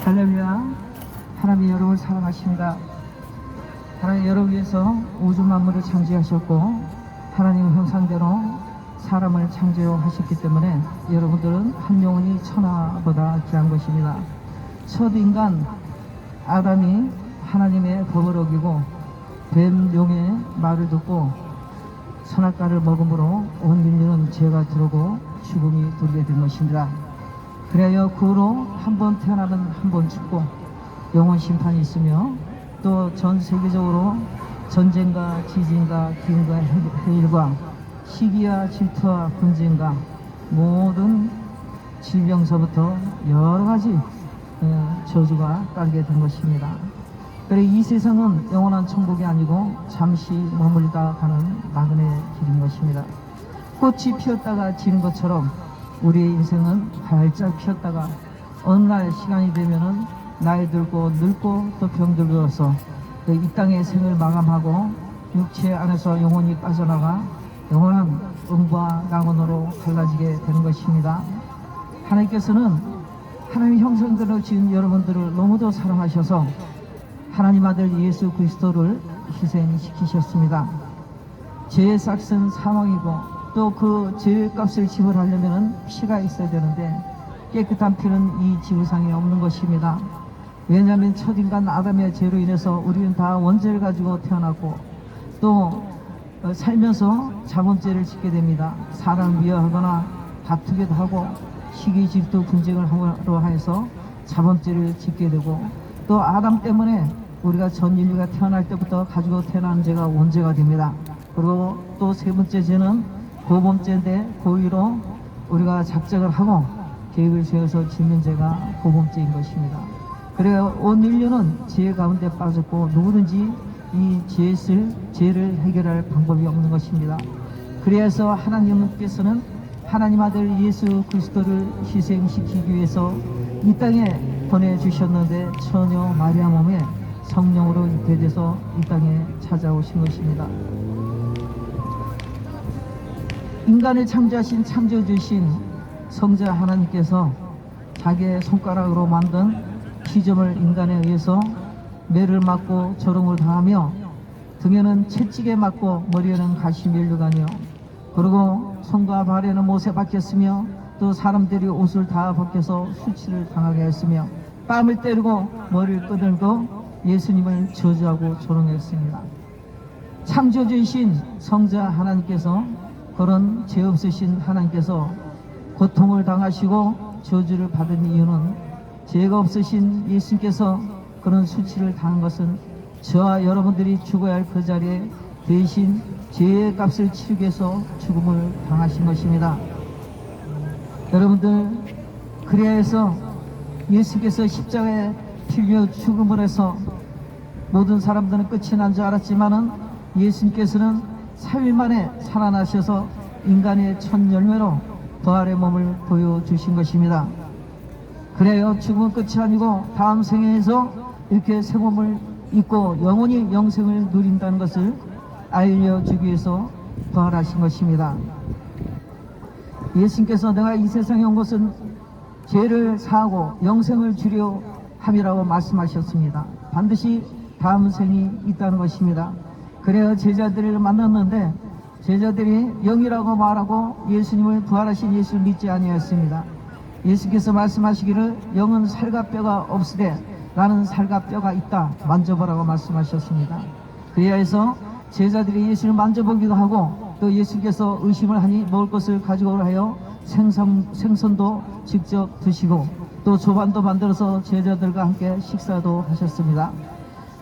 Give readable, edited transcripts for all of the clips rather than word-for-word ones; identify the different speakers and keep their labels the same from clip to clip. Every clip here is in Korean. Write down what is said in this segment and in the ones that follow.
Speaker 1: 할렐루야. 하나님이 여러분을 사랑하십니다. 하나님 여러분 위해서 우주 만물을 창조하셨고 하나님의 형상대로 사람을 창조하셨기 때문에 여러분들은 한 영혼이 천하보다 귀한 것입니다. 첫 인간 아담이 하나님의 법을 어기고 뱀 용의 말을 듣고 선악과를 먹음으로 온 인류는 죄가 들어오고 죽음이 들게 된 것입니다. 그래야 그 후로 한 번 태어나면 한 번 죽고 영원 심판이 있으며 또 전 세계적으로 전쟁과 지진과 기근과 해일과 시기와 질투와 분쟁과 모든 질병서부터 여러 가지 저주가 깔게 된 것입니다. 그래 이 세상은 영원한 천국이 아니고 잠시 머물다 가는 나그네 길인 것입니다. 꽃이 피었다가 지는 것처럼 우리의 인생은 활짝 피었다가 어느 날 시간이 되면은 나이 들고 늙고 또 병들어서 이 땅의 생을 마감하고 육체 안에서 영혼이 빠져나가 영원한 음과 낙원으로 갈라지게 되는 것입니다. 하나님께서는 하나님의 형상대로 지은 여러분들을 너무도 사랑하셔서 하나님 아들 예수 그리스도를 희생시키셨습니다. 죄의 삭은 사망이고 또 그 죄의 값을 지불하려면 피가 있어야 되는데 깨끗한 피는 이 지구상에 없는 것입니다. 왜냐하면 첫인간 아담의 죄로 인해서 우리는 다 원죄를 가지고 태어났고 또 살면서 자범죄를 짓게 됩니다. 사람을 미워하거나 다투기도 하고 시기 질투 분쟁을 함으로 하여서 자범죄를 짓게 되고 또 아담 때문에 우리가 전 인류가 태어날 때부터 가지고 태어난 죄가 원죄가 됩니다. 그리고 또 세 번째 죄는 고범죄인데 고의로 우리가 작정을 하고 계획을 세워서 짓는 죄가 고범죄인 것입니다. 그래야 온 인류는 죄 가운데 빠졌고 누구든지 이 죄를 해결할 방법이 없는 것입니다. 그래서 하나님께서는 하나님 아들 예수 그리스도를 희생시키기 위해서 이 땅에 보내주셨는데 처녀 마리아 몸에 성령으로 잉태돼서 이 땅에 찾아오신 것입니다. 인간을 창조하신 창조주신 성자 하나님께서 자기의 손가락으로 만든 피조물 인간에 의해서 매를 맞고 조롱을 당하며 등에는 채찍에 맞고 머리에는 가시 면류관이요 그리고 손과 발에는 못에 박혔으며 또 사람들이 옷을 다 벗겨서 수치를 당하게 했으며 뺨을 때리고 머리를 끄들고 예수님을 저주하고 조롱했습니다. 창조주이신 성자 하나님께서 그런 죄 없으신 하나님께서 고통을 당하시고 저주를 받은 이유는 죄가 없으신 예수님께서 그런 수치를 당한 것은 저와 여러분들이 죽어야 할 그 자리에 대신 죄의 값을 치르기 위해서 죽음을 당하신 것입니다. 여러분들 그래야 해서 예수께서 십자가에 필려 죽음을 해서 모든 사람들은 끝이 난 줄 알았지만은 예수님께서는 3일 만에 살아나셔서 인간의 첫 열매로 부활의 몸을 보여주신 것입니다. 그래요 죽음은 끝이 아니고 다음 생에서 이렇게 새 몸을 입고 영원히 영생을 누린다는 것을 알려주기 위해서 부활하신 것입니다. 예수님께서 내가 이 세상에 온 것은 죄를 사하고 영생을 주려 함이라고 말씀하셨습니다. 반드시 다음 생이 있다는 것입니다. 그래야 제자들을 만났는데 제자들이 영이라고 말하고 예수님을 부활하신 예수를 믿지 아니하였습니다. 예수께서 말씀하시기를 영은 살과 뼈가 없으되 나는 살과 뼈가 있다 만져보라고 말씀하셨습니다. 그래야 해서 제자들이 예수를 만져보기도 하고 또 예수께서 의심을 하니 먹을 것을 가지고 오라 하여 생선도 직접 드시고 또 조반도 만들어서 제자들과 함께 식사도 하셨습니다.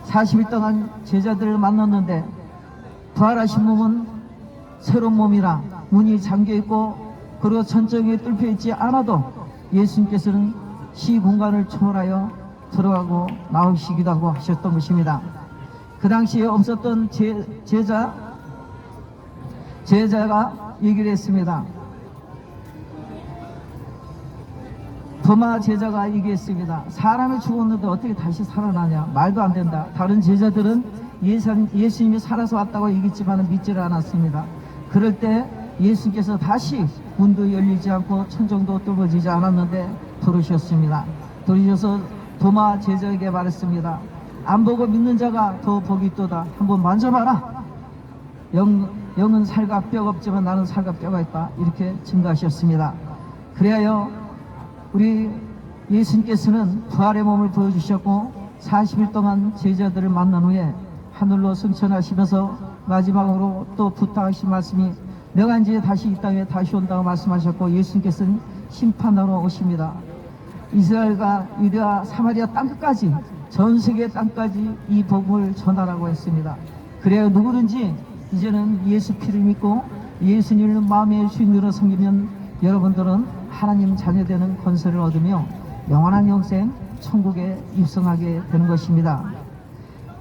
Speaker 1: 40일 동안 제자들을 만났는데 부활하신 몸은 새로운 몸이라 문이 잠겨있고 그리고 천정이 뚫혀있지 않아도 예수님께서는 시공간을 초월하여 들어가고 나오시기도 하고 하셨던 것입니다. 그 당시에 없었던 제자가 얘기를 했습니다. 도마 제자가 얘기했습니다. 사람이 죽었는데 어떻게 다시 살아나냐 말도 안 된다. 다른 제자들은 예수님이 살아서 왔다고 얘기했지만 믿지를 않았습니다. 그럴 때 예수님께서 다시 문도 열리지 않고 천정도 뚫어지지 않았는데 들으셨습니다. 들으셔서 도마 제자에게 말했습니다. 안 보고 믿는 자가 더 복이 있도다. 한번 만져봐라. 영은 살과 뼈가 없지만 나는 살과 뼈가 있다. 이렇게 증거하셨습니다. 그래야 우리 예수님께서는 부활의 몸을 보여주셨고 40일 동안 제자들을 만난 후에 하늘로 승천하시면서 마지막으로 또 부탁하신 말씀이 내가 이제 다시 이 땅에 다시 온다고 말씀하셨고 예수님께서는 심판하러 오십니다. 이스라엘과 유대와 사마리아 땅끝까지 전 세계 땅까지 이 복음을 전하라고 했습니다. 그래야 누구든지 이제는 예수 피를 믿고 예수님을 마음의 주인으로 섬기면 여러분들은 하나님 자녀되는 권세를 얻으며 영원한 영생 천국에 입성하게 되는 것입니다.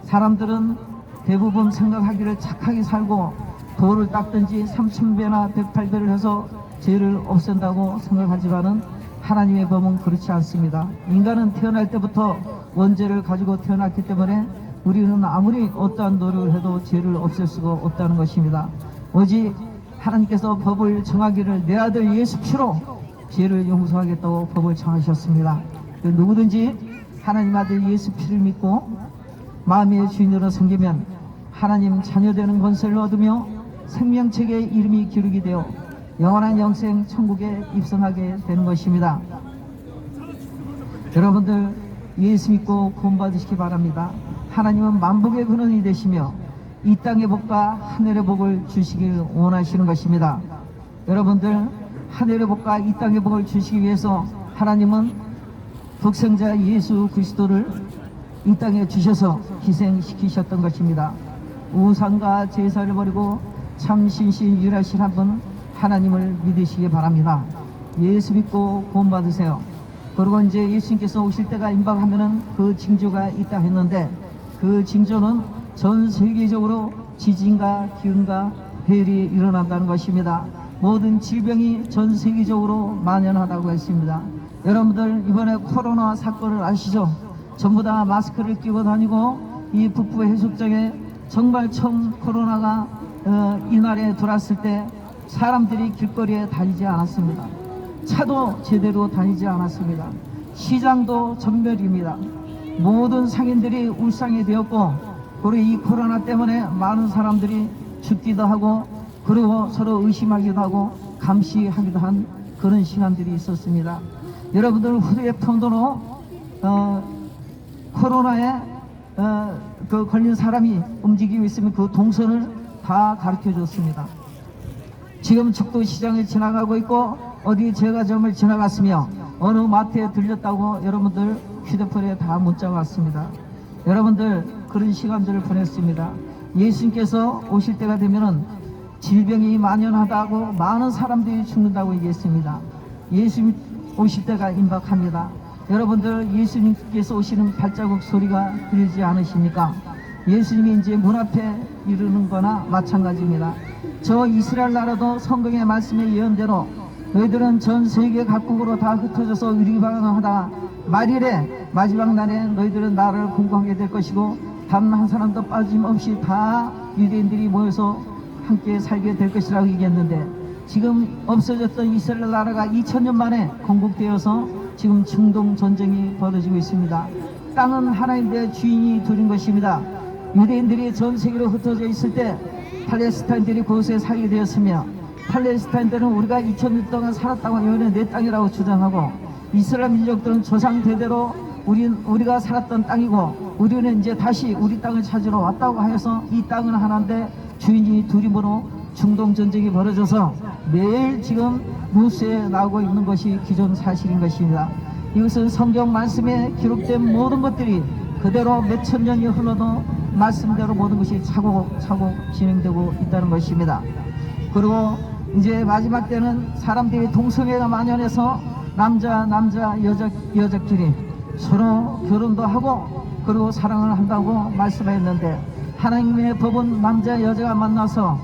Speaker 1: 사람들은 대부분 생각하기를 착하게 살고 돌을 닦든지 3000배나 108배를 해서 죄를 없앤다고 생각하지만은 하나님의 법은 그렇지 않습니다. 인간은 태어날 때부터 원죄를 가지고 태어났기 때문에 우리는 아무리 어떠한 노력을 해도 죄를 없앨 수가 없다는 것입니다. 오직 하나님께서 법을 정하기를 내 아들 예수 피로 죄를 용서하겠다고 법을 정하셨습니다. 누구든지 하나님 아들 예수 피를 믿고 마음의 주인으로 섬기면 하나님 자녀되는 권세를 얻으며 생명책에 이름이 기록이 되어 영원한 영생 천국에 입성하게 되는 것입니다. 여러분들 예수 믿고 구원받으시기 바랍니다. 하나님은 만복의 근원이 되시며 이 땅의 복과 하늘의 복을 주시길 원하시는 것입니다. 여러분들 하늘의 복과 이 땅의 복을 주시기 위해서 하나님은 독생자 예수 그리스도를 이 땅에 주셔서 희생시키셨던 것입니다. 우상과 제사를 버리고 참 신실유일하신 한 분 하나님을 믿으시기 바랍니다. 예수 믿고 구원받으세요. 그리고 이제 예수님께서 오실 때가 임박하면은 그 징조가 있다 했는데 그 징조는 전 세계적으로 지진과 기근과 해일이 일어난다는 것입니다. 모든 질병이 전 세계적으로 만연하다고 했습니다. 여러분들 이번에 코로나 사건을 아시죠? 전부 다 마스크를 끼고 다니고 이 북부 해수욕장에 정말 처음 코로나가 이날에 들어왔을 때 사람들이 길거리에 다니지 않았습니다. 차도 제대로 다니지 않았습니다. 시장도 전멸입니다. 모든 상인들이 울상이 되었고 그리고 이 코로나 때문에 많은 사람들이 죽기도 하고 그리고 서로 의심하기도 하고 감시하기도 한 그런 시간들이 있었습니다. 여러분들 휴대폰으로 코로나에 그 걸린 사람이 움직이고 있으면 그 동선을 다 가르쳐 줬습니다. 지금 축도시장을 지나가고 있고 어디 제과점을 지나갔으며 어느 마트에 들렸다고 여러분들 휴대폰에 다 문자가 왔습니다. 여러분들 그런 시간들을 보냈습니다. 예수님께서 오실 때가 되면은 질병이 만연하다고 많은 사람들이 죽는다고 얘기했습니다. 예수님 오실 때가 임박합니다. 여러분들 예수님께서 오시는 발자국 소리가 들리지 않으십니까? 예수님이 이제 문 앞에 이르는 거나 마찬가지입니다. 저 이스라엘 나라도 성경의 말씀에 예언대로 너희들은 전 세계 각국으로 다 흩어져서 유리방황하다가 말일에 마지막 날에 너희들은 나를 공경하게 될 것이고 단 한 사람도 빠짐없이 다 유대인들이 모여서 함께 살게 될 것이라고 얘기했는데 지금 없어졌던 이스라엘 나라가 2000년 만에 건국되어서 지금 중동 전쟁이 벌어지고 있습니다. 땅은 하나님의 주인이 둘인 것입니다. 유대인들이 전 세계로 흩어져 있을 때 팔레스타인들이 그곳에 살게 되었으며 팔레스타인들은 우리가 2000년 동안 살았다고 이번에 내 땅이라고 주장하고 이스라엘 민족들은 조상 대대로 우리가 살았던 땅이고 우리는 이제 다시 우리 땅을 찾으러 왔다고 하여서 이 땅은 하나인데 주인이 둘이므로 중동 전쟁이 벌어져서 매일 지금 뉴스에 나오고 있는 것이 기존 사실인 것입니다. 이것은 성경 말씀에 기록된 모든 것들이 그대로 몇천 년이 흘러도 말씀대로 모든 것이 차곡차곡 진행되고 있다는 것입니다. 그리고 이제 마지막 때는 사람들이 동성애가 만연해서 남자 여자끼리 서로 결혼도 하고 그리고 사랑을 한다고 말씀했는데 하나님의 법은 남자 여자가 만나서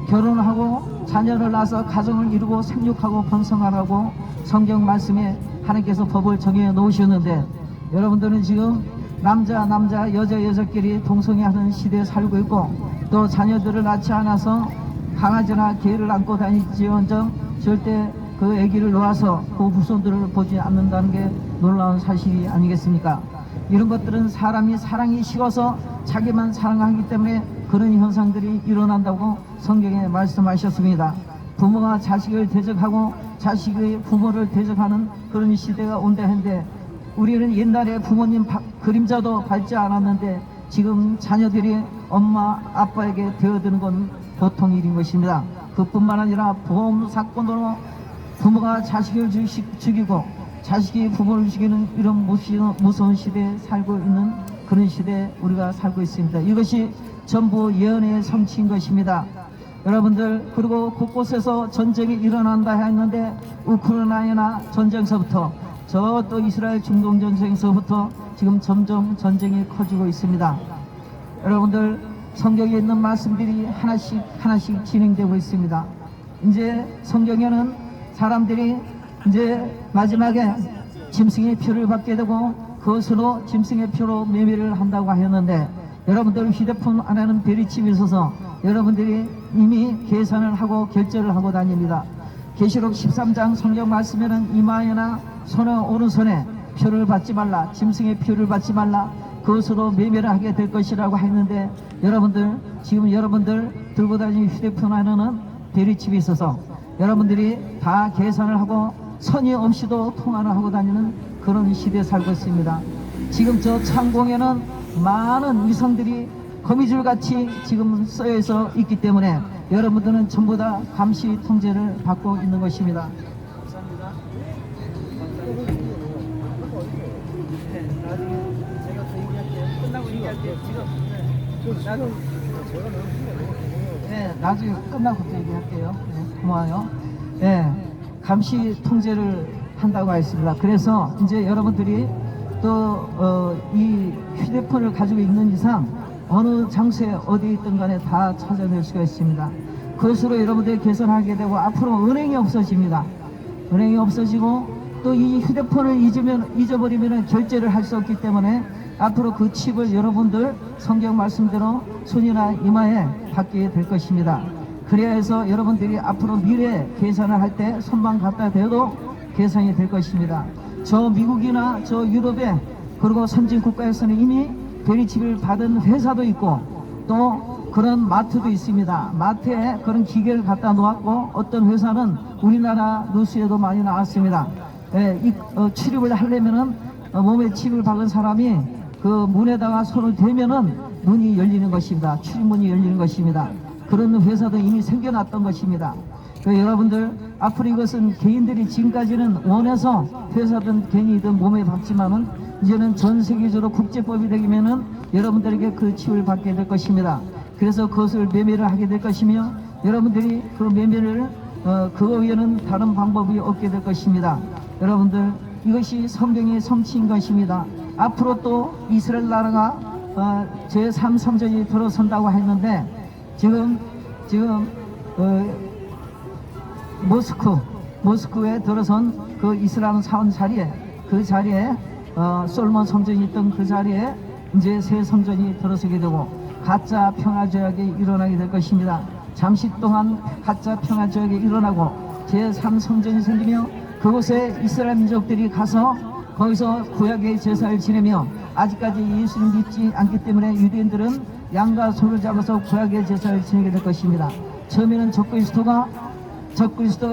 Speaker 1: 결혼하고 자녀를 낳아서 가정을 이루고 생육하고 번성하라고 성경 말씀에 하나님께서 법을 정해 놓으셨는데 여러분들은 지금 남자 여자끼리 동성애하는 시대에 살고 있고 또 자녀들을 낳지 않아서 강아지나 개를 안고 다니지언정 절대 그 아기를 놓아서 그 후손들을 보지 않는다는 게 놀라운 사실이 아니겠습니까? 이런 것들은 사람이 사랑이 식어서 자기만 사랑하기 때문에 그런 현상들이 일어난다고 성경에 말씀하셨습니다. 부모가 자식을 대적하고 자식이 부모를 대적하는 그런 시대가 온다 했는데, 우리는 옛날에 부모님 그림자도 밟지 않았는데 지금 자녀들이 엄마 아빠에게 되어드는 건 보통 일인 것입니다. 그뿐만 아니라 보험 사건으로 부모가 자식을 죽이고 자식이 부모를 죽이는 이런 무서운 시대에 살고 있는 그런 시대에 우리가 살고 있습니다. 이것이 전부 예언의 성취인 것입니다. 여러분들, 그리고 곳곳에서 전쟁이 일어난다 했는데 우크라이나 전쟁서부터 저 또 이스라엘 중동 전쟁서부터 지금 점점 전쟁이 커지고 있습니다. 여러분들, 성경에 있는 말씀들이 하나씩 진행되고 있습니다. 이제 성경에는 사람들이 이제 마지막에 짐승의 표를 받게 되고 그것으로 짐승의 표로 매매를 한다고 하였는데, 여러분들 휴대폰 안에는 베리칩이 있어서 여러분들이 이미 계산을 하고 결제를 하고 다닙니다. 계시록 13장 성경 말씀에는 이마에나 손에 오른손에 표를 받지 말라, 짐승의 표를 받지 말라, 그것으로 매매를 하게 될 것이라고 했는데, 여러분들 지금 여러분들 들고 다니는 휴대폰 안에는 베리칩이 있어서 여러분들이 다 계산을 하고 선의 없이도 통화를 하고 다니는 그런 시대에 살고 있습니다. 지금 저 창공에는 많은 위성들이 거미줄같이 지금 쓰여져 있기 때문에 여러분들은 전부 다 감시 통제를 받고 있는 것입니다. 감사합니다. 나중에 제가 또 얘기할게요. 끝나고 얘기할게요. 나중에 끝나고 또 얘기할게요. 고마워요. 감시 통제를 한다고 했습니다. 그래서 이제 여러분들이 또 이 휴대폰을 가지고 있는 이상 어느 장소에 어디 있든 간에 다 찾아낼 수가 있습니다. 그것으로 여러분들이 계산하게 되고 앞으로 은행이 없어집니다. 은행이 없어지고 또 이 휴대폰을 잊어버리면 결제를 할 수 없기 때문에 앞으로 그 칩을 여러분들 성경 말씀대로 손이나 이마에 받게 될 것입니다. 그래야 해서 여러분들이 앞으로 미래에 계산을 할 때 손만 갖다 대도 계산이 될 것입니다. 저 미국이나 저 유럽에 그리고 선진 국가에서는 이미 베리칩을 받은 회사도 있고 또 그런 마트도 있습니다. 마트에 그런 기계를 갖다 놓았고 어떤 회사는 우리나라 뉴스에도 많이 나왔습니다. 출입을 하려면은 몸에 칩을 박은 사람이 그 문에다가 손을 대면은 문이 열리는 것입니다. 출입문이 열리는 것입니다. 그런 회사도 이미 생겨났던 것입니다. 여러분들, 앞으로 이것은 개인들이 지금까지는 원해서 회사든 개인이든 몸에 박지만은 이제는 전 세계적으로 국제법이 되면은 여러분들에게 그 칩을 받게 될 것입니다. 그래서 그것을 매매를 하게 될 것이며 여러분들이 그 매매를 그거 위에는 다른 방법이 없게 될 것입니다. 여러분들, 이것이 성경의 성취인 것입니다. 앞으로 또 이스라엘 나라가 제3성전이 들어선다고 했는데 지금 모스크에 들어선 그 이스라엘 사원 자리에 솔몬 성전이 있던 그 자리에 이제 새 성전이 들어서게 되고 가짜 평화 조약이 일어나게 될 것입니다. 잠시 동안 가짜 평화 조약이 일어나고 제3성전이 생기며 그곳에 이스라엘 민족들이 가서 거기서 구약의 제사를 지내며 아직까지 예수를 믿지 않기 때문에 유대인들은 양과 소를 잡아서 구약의 제사를 지내게 될 것입니다. 처음에는 적그리스도가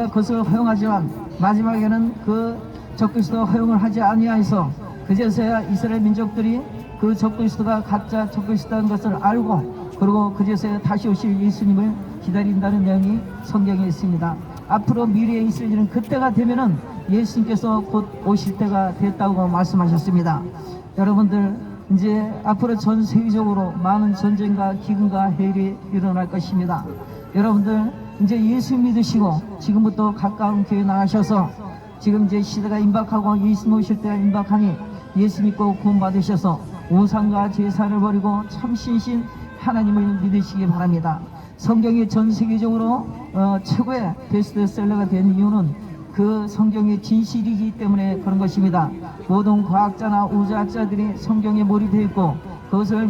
Speaker 1: 그것을 허용하지만 마지막에는 그 적그리스도가 허용을 하지 아니하여서 그제서야 이스라엘 민족들이 그 적그리스도가 가짜 적그리스도라는 것을 알고 그리고 그제서야 다시 오실 예수님을 기다린다는 내용이 성경에 있습니다. 앞으로 미래에 있을 일은 그때가 되면은 예수님께서 곧 오실 때가 됐다고 말씀하셨습니다. 여러분들, 이제 앞으로 전 세계적으로 많은 전쟁과 기근과 해일이 일어날 것입니다. 여러분들, 이제 예수 믿으시고 지금부터 가까운 교회 나가셔서 지금 이제 시대가 임박하고 예수님 오실 때가 임박하니 예수 믿고 구원 받으셔서 우상과 제사를 버리고 참신신 하나님을 믿으시기 바랍니다. 성경이 전 세계적으로 최고의 베스트셀러가 된 이유는 그 성경의 진실이기 때문에 그런 것입니다. 모든 과학자나 우주학자들이 성경에 몰입되어 있고 그것을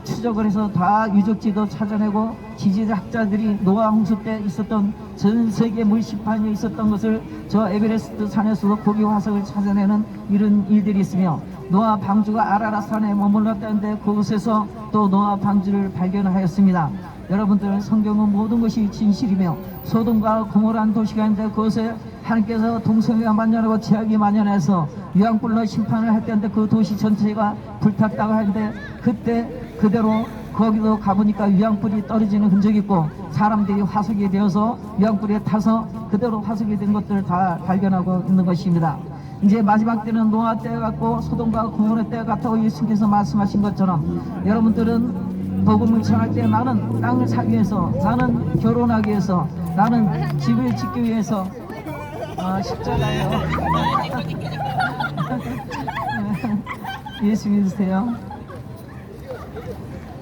Speaker 1: 추적을 해서 다 유적지도 찾아내고 지질학자들이 노아 홍수 때 있었던 전 세계 물 시판이 있었던 것을 저 에베레스트 산에서도 고기 화석을 찾아내는 이런 일들이 있으며, 노아 방주가 아라라산에 머물렀다는데 그곳에서 또 노아 방주를 발견하였습니다. 여러분들, 성경은 모든 것이 진실이며 소돔과 고모라는 도시가 있는데 그곳에 하나님께서 동성애가 만연하고 죄악이 만연해서 유황불로 심판을 할 때인데 그 도시 전체가 불탔다고 하는데, 그때 그대로 거기도 가보니까 유황불이 떨어지는 흔적이 있고 사람들이 화석이 되어서 유황불에 타서 그대로 화석이 된 것들을 다 발견하고 있는 것입니다. 이제 마지막 때는 노아 때 같고 소돔과 고모라 때 같다고 예수님께서 말씀하신 것처럼, 여러분들은 복음을 전할 때 나는 땅을 사기 위해서, 나는 결혼하기 위해서, 나는 집을 짓기 위해서, 십자가요. 예수 믿으세요.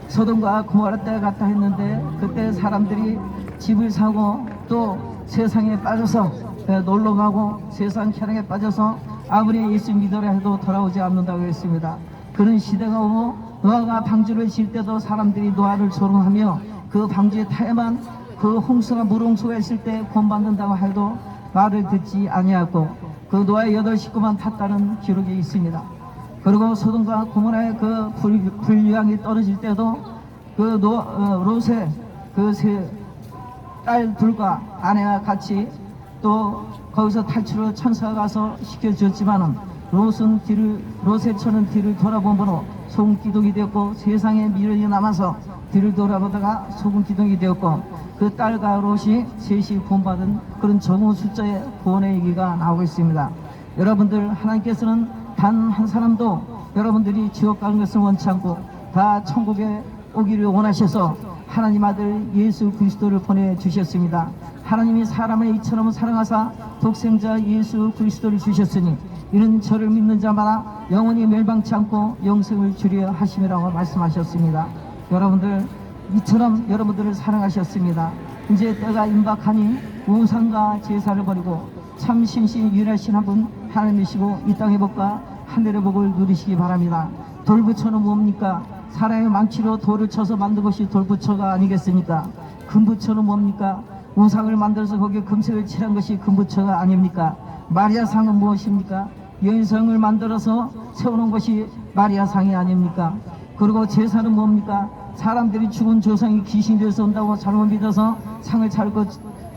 Speaker 1: 소돔과 고모라 때 같다 했는데 그때 사람들이 집을 사고 또 세상에 빠져서 놀러가고 세상 쾌락에 빠져서 아무리 예수 믿으라 해도 돌아오지 않는다고 했습니다. 그런 시대가 오고 노아가 방주를 지을 때도 사람들이 노아를 조롱하며 그 방주에 타야만 그 홍수가 물홍수가 있을 때 구원받는다고 해도 말을 듣지 아니하고 그 노아의 8 식구만 탔다는 기록이 있습니다. 그리고 소돔과 고모라의 그 불유황이 떨어질 때도 그 롯의 그 세 딸 둘과 아내와 같이 또 거기서 탈출을 천사가 가서 시켜주었지만은 롯의 처는 뒤를 돌아보므로 소금 기둥이 되었고 세상에 미련이 남아서 뒤를 돌아보다가 소금 기둥이 되었고, 그 딸과 롯이 셋이 구원받은 그런 적은 숫자의 구원의 얘기가 나오고 있습니다. 여러분들, 하나님께서는 단 한 사람도 여러분들이 지옥 가는 것을 원치 않고 다 천국에 오기를 원하셔서 하나님 아들 예수 그리스도를 보내주셨습니다. 하나님이 사람을 이처럼 사랑하사 독생자 예수 그리스도를 주셨으니 이는 저를 믿는 자마다 영원히 멸망치 않고 영생을 주려 하심이라고 말씀하셨습니다. 여러분들, 이처럼 여러분들을 사랑하셨습니다. 이제 때가 임박하니 우상과 제사를 버리고 참 신신 유일하신 한 분 하나님이시고 이 땅의 복과 하늘의 복을 누리시기 바랍니다. 돌부처는 뭡니까? 사람의 망치로 돌을 쳐서 만든 것이 돌부처가 아니겠습니까? 금부처는 뭡니까? 우상을 만들어서 거기에 금색을 칠한 것이 금부처가 아닙니까? 마리아상은 무엇입니까? 여인성을 만들어서 세우는 것이 마리아상이 아닙니까? 그리고 제사는 뭡니까? 사람들이 죽은 조상이 귀신이 되어서 온다고 잘못 믿어서 상을 차리고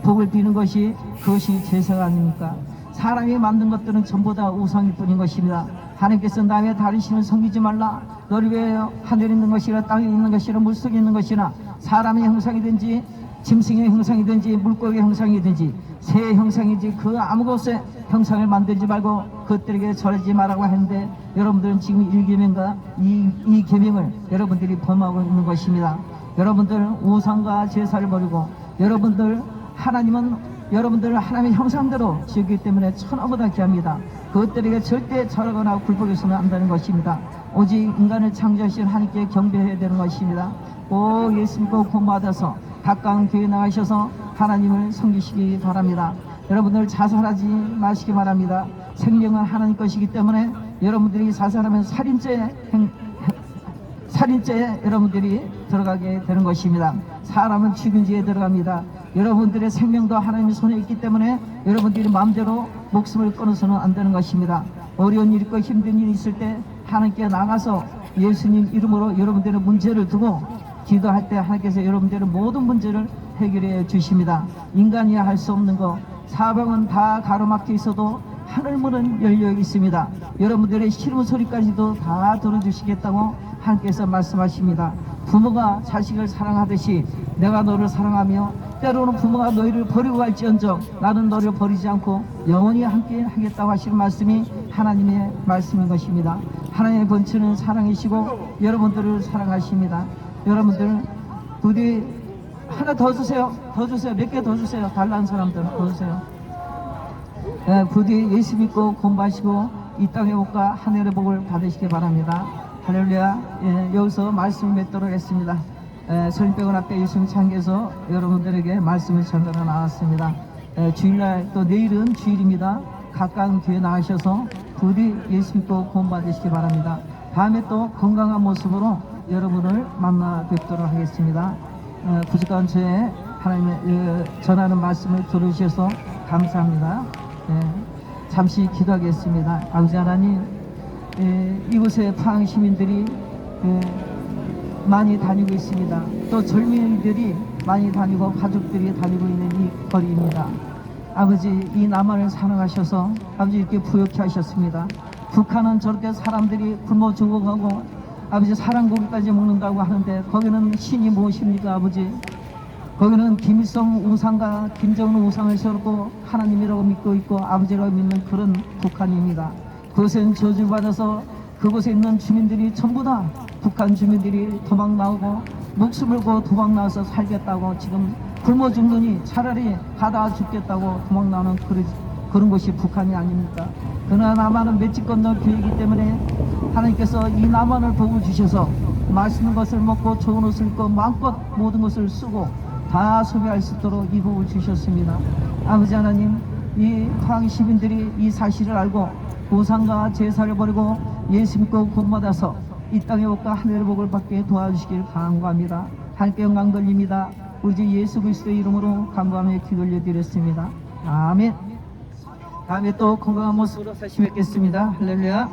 Speaker 1: 복을 비는 것이, 그것이 제사가 아닙니까? 사람이 만든 것들은 전부 다 우상일 뿐인 것입니다. 하나님께서 남의 다른 신을 섬기지 말라. 너를 위하여 하늘에 있는 것이라 땅에 있는 것이라 물속에 있는 것이나 사람의 형상이든지 짐승의 형상이든지 물고기의 형상이든지 새의 형상이든지 그 아무 것에 형상을 만들지 말고 그것들에게 절하지 말라고 하는데, 여러분들은 지금 1계명과 2계명을 여러분들이 범하고 있는 것입니다. 여러분들 우상과 제사를 버리고, 여러분들 하나님은 여러분들을 하나님의 형상대로 지었기 때문에 천하보다 귀합니다. 그것들에게 절대 절하거나 굴복해서는 안 되는 것입니다. 오직 인간을 창조하신 하나님께 경배해야 되는 것입니다. 꼭 예수 믿고 구원받아서 각각 교회 나가셔서 하나님을 섬기시기 바랍니다. 여러분들 자살하지 마시기 바랍니다. 생명은 하나님 것이기 때문에 여러분들이 자살하면 살인죄에 여러분들이 들어가게 되는 것입니다. 사람은 죽인 죄에 들어갑니다. 여러분들의 생명도 하나님의 손에 있기 때문에 여러분들이 마음대로 목숨을 끊어서는 안 되는 것입니다. 어려운 일 있고 힘든 일이 있을 때 하나님께 나가서 예수님 이름으로 여러분들의 문제를 두고 기도할 때 하나님께서 여러분들의 모든 문제를 해결해 주십니다. 인간이 할 수 없는 거, 사방은 다 가로막혀 있어도 하늘문은 열려 있습니다. 여러분들의 싫은 소리까지도 다 들어주시겠다고 하나님께서 말씀하십니다. 부모가 자식을 사랑하듯이 내가 너를 사랑하며, 때로는 부모가 너희를 버리고 갈지언정 나는 너를 버리지 않고 영원히 함께 하겠다고 하시는 말씀이 하나님의 말씀인 것입니다. 하나님의 본체는 사랑이시고 여러분들을 사랑하십니다. 여러분들 부디 하나 더 주세요. 더 주세요. 몇 개 더 주세요. 달라는 사람들 더 주세요. 부디 예수 믿고 공부하시고 이 땅의 복과 하늘의 복을 받으시기 바랍니다. 할렐루야. 여기서 말씀을 맺도록 했습니다. 서린병원 앞에 예수님 창에서 여러분들에게 말씀을 전달해 나왔습니다. 주일날 또 내일은 주일입니다. 각각 교회 나가셔서 부디 예수 믿고 구원 받으시기 바랍니다. 다음에 또 건강한 모습으로 여러분을 만나 뵙도록 하겠습니다. 부족한 저에 하나님의 전하는 말씀을 들으셔서 감사합니다. 잠시 기도하겠습니다. 아버지 하나님, 이곳에 포항 시민들이 많이 다니고 있습니다. 또 젊은이들이 많이 다니고 가족들이 다니고 있는 이 거리입니다. 아버지, 이 남한을 사랑하셔서 아버지 이렇게 부욕케 하셨습니다. 북한은 저렇게 사람들이 굶어 죽어가고 아버지 사랑고기까지 먹는다고 하는데 거기는 신이 무엇입니까? 아버지, 거기는 김일성 우상과 김정은 우상을 세우고 하나님이라고 믿고 있고 아버지라고 믿는 그런 북한입니다. 그곳엔 저주받아서 그곳에 있는 주민들이 전부 다 북한 주민들이 도망 나오고 목숨을 걸고 도망 나와서 살겠다고 지금 굶어 죽느니 차라리 가다 죽겠다고 도망 나오는 그런 곳이 북한이 아닙니까? 그러나 남한은 맷집 건너 교회이기 때문에 하나님께서 이 남한을 복을 주셔서 맛있는 것을 먹고 좋은 옷을 입고 마음껏 모든 것을 쓰고 다 소비할 수 있도록 이 복을 주셨습니다. 아버지 하나님, 이 포항 시민들이 이 사실을 알고 우상과 제사를 버리고 예수 믿고 구원받아서 이 땅의 복과 하늘의 복을 받게 도와주시길 간구합니다. 하나님께 영광 돌립니다. 우리 주 예수 그리스도의 이름으로 간구하며 기도 올려드렸습니다. 아멘. 다음에 또 건강한 모습으로 다시 뵙겠습니다. 할렐루야.